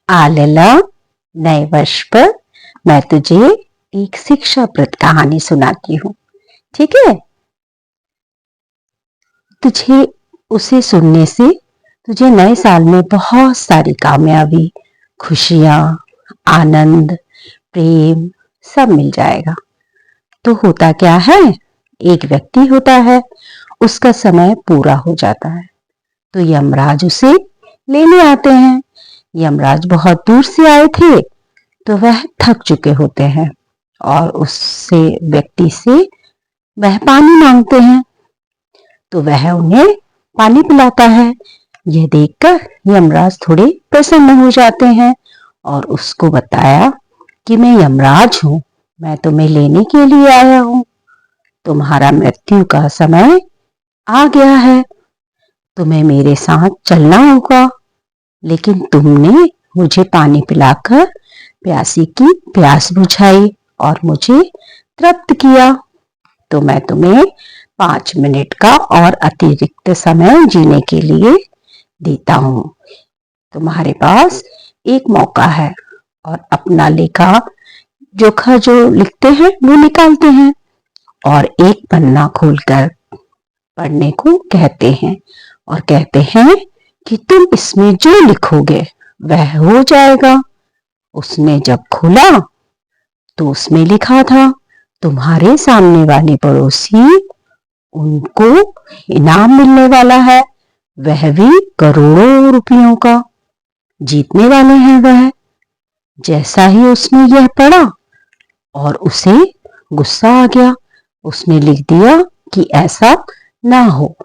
आलला, नए वर्ष पर मैं तुझे एक शिक्षाप्रद कहानी सुनाती हूँ। ठीक है? तुझे उसे सुनने से तुझे नए साल में बहुत सारी कामयाबी, खुशियां, आनंद, प्रेम सब मिल जाएगा। तो होता क्या है, एक व्यक्ति होता है, उसका समय पूरा हो जाता है तो यमराज उसे लेने आते हैं। यमराज बहुत दूर से आए थे तो वह थक चुके होते हैं और उससे व्यक्ति से वह पानी मांगते हैं तो वह उन्हें पानी पिलाता है। यह देखकर यमराज थोड़े प्रसन्न हो जाते हैं और उसको बताया कि मैं यमराज हूँ, मैं तुम्हें लेने के लिए आया हूँ, तुम्हारा मृत्यु का समय आ गया है, तुम्हें मेरे साथ चलना होगा। लेकिन तुमने मुझे पानी पिलाकर प्यासी की प्यास बुझाई और मुझे तृप्त किया, तो मैं तुम्हें 5 मिनट का और अतिरिक्त समय जीने के लिए देता हूँ। तुम्हारे पास एक मौका है और अपना लेखा जोखा जो लिखते हैं वो निकालते हैं और एक पन्ना खोलकर पढ़ने को कहते हैं और कहते हैं कि तुम इसमें जो लिखोगे वह हो जाएगा। उसने जब खोला तो उसमें लिखा था, तुम्हारे सामने वाले पड़ोसी, उनको इनाम मिलने वाला है, वह भी करोड़ों रुपयों का, जीतने वाले हैं वह। जैसा ही उसने यह पढ़ा और उसे गुस्सा आ गया, उसने लिख दिया कि ऐसा ना हो।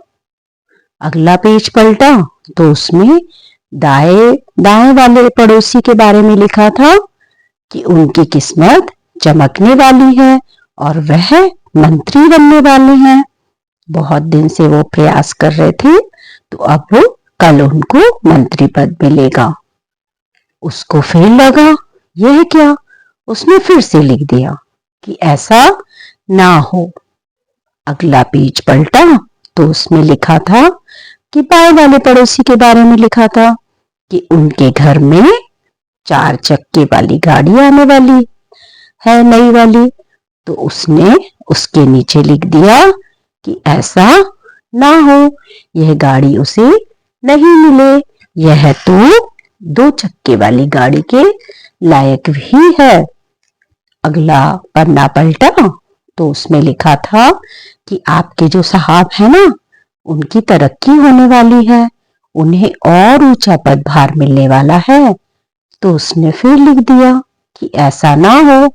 अगला पेज पलटा तो उसमें दाएं वाले पड़ोसी के बारे में लिखा था कि उनकी किस्मत चमकने वाली है और वह मंत्री बनने वाले हैं। बहुत दिन से वो प्रयास कर रहे थे तो अब वो कल उनको मंत्री पद मिलेगा। उसको फिर लगा यह क्या, उसने फिर से लिख दिया कि ऐसा ना हो। अगला पेज पलटा तो उसमें लिखा था कि बाएं वाले पड़ोसी के बारे में लिखा था कि उनके घर में 4 चक्के वाली गाड़ी आने वाली है, नई वाली। तो उसने उसके नीचे लिख दिया कि ऐसा ना हो, यह गाड़ी उसे नहीं मिले, यह तो 2 चक्के वाली गाड़ी के लायक भी है। अगला पन्ना पलटा तो उसमें लिखा था कि आपके जो साहब है ना, उनकी तरक्की होने वाली है, उन्हें और ऊंचा पदभार मिलने वाला है। तो उसने फिर लिख दिया कि ऐसा ना हो।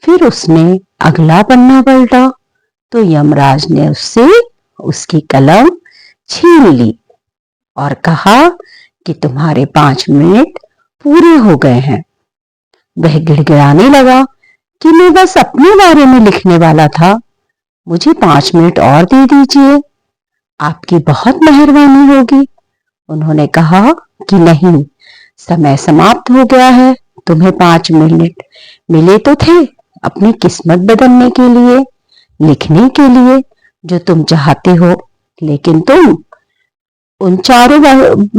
फिर उसने अगला पन्ना पलटा तो यमराज ने उससे उसकी कलम छीन ली और कहा कि तुम्हारे 5 मिनट पूरे हो गए हैं। वह गिड़गिड़ाने लगा कि मैं बस अपने बारे में लिखने वाला था, मुझे 5 मिनट और दे दीजिए, आपकी बहुत मेहरबानी होगी। उन्होंने कहा कि नहीं, समय समाप्त हो गया है, तुम्हें 5 मिनट मिले तो थे अपनी किस्मत बदलने के लिए, लिखने के लिए जो तुम चाहते हो, लेकिन तुम उन 4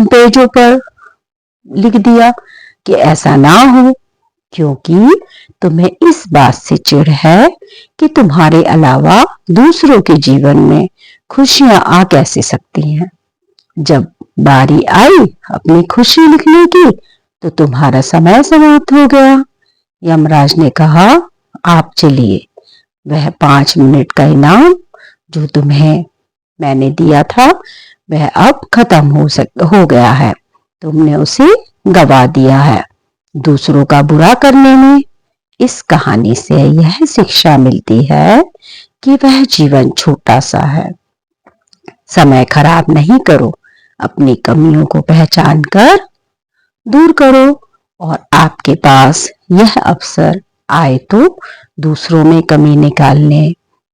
पेजों पर लिख दिया कि ऐसा ना हो, क्योंकि तुम्हें इस बात से चिढ़ है कि तुम्हारे अलावा दूसरों के जीवन में खुशियां आ कैसे सकती हैं। जब बारी आई अपनी खुशी लिखने की तो तुम्हारा समय समाप्त हो गया। यमराज ने कहा, आप चलिए, वह 5 मिनट का इनाम जो तुम्हें मैंने दिया था वह अब खत्म हो गया है, तुमने उसे गवा दिया है दूसरों का बुरा करने में। इस कहानी से यह शिक्षा मिलती है कि वह जीवन छोटा सा है, समय खराब नहीं करो, अपनी कमियों को पहचान कर दूर करो और आपके पास यह अवसर आए तो दूसरों में कमी निकालने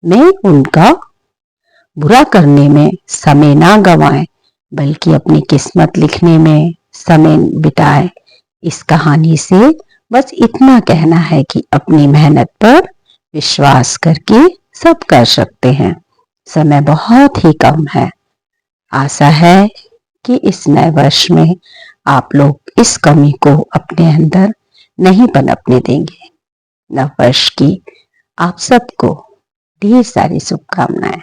में, उनका बुरा करने में समय ना गवाएं, बल्कि अपनी किस्मत लिखने में समय बिताएं। इस कहानी से बस इतना कहना है कि अपनी मेहनत पर विश्वास करके सब कर सकते हैं। समय बहुत ही कम है। आशा है कि इस नए वर्ष में आप लोग इस कमी को अपने अंदर नहीं पनपने देंगे। नववर्ष की आप सबको ढेर सारी शुभकामनाएं।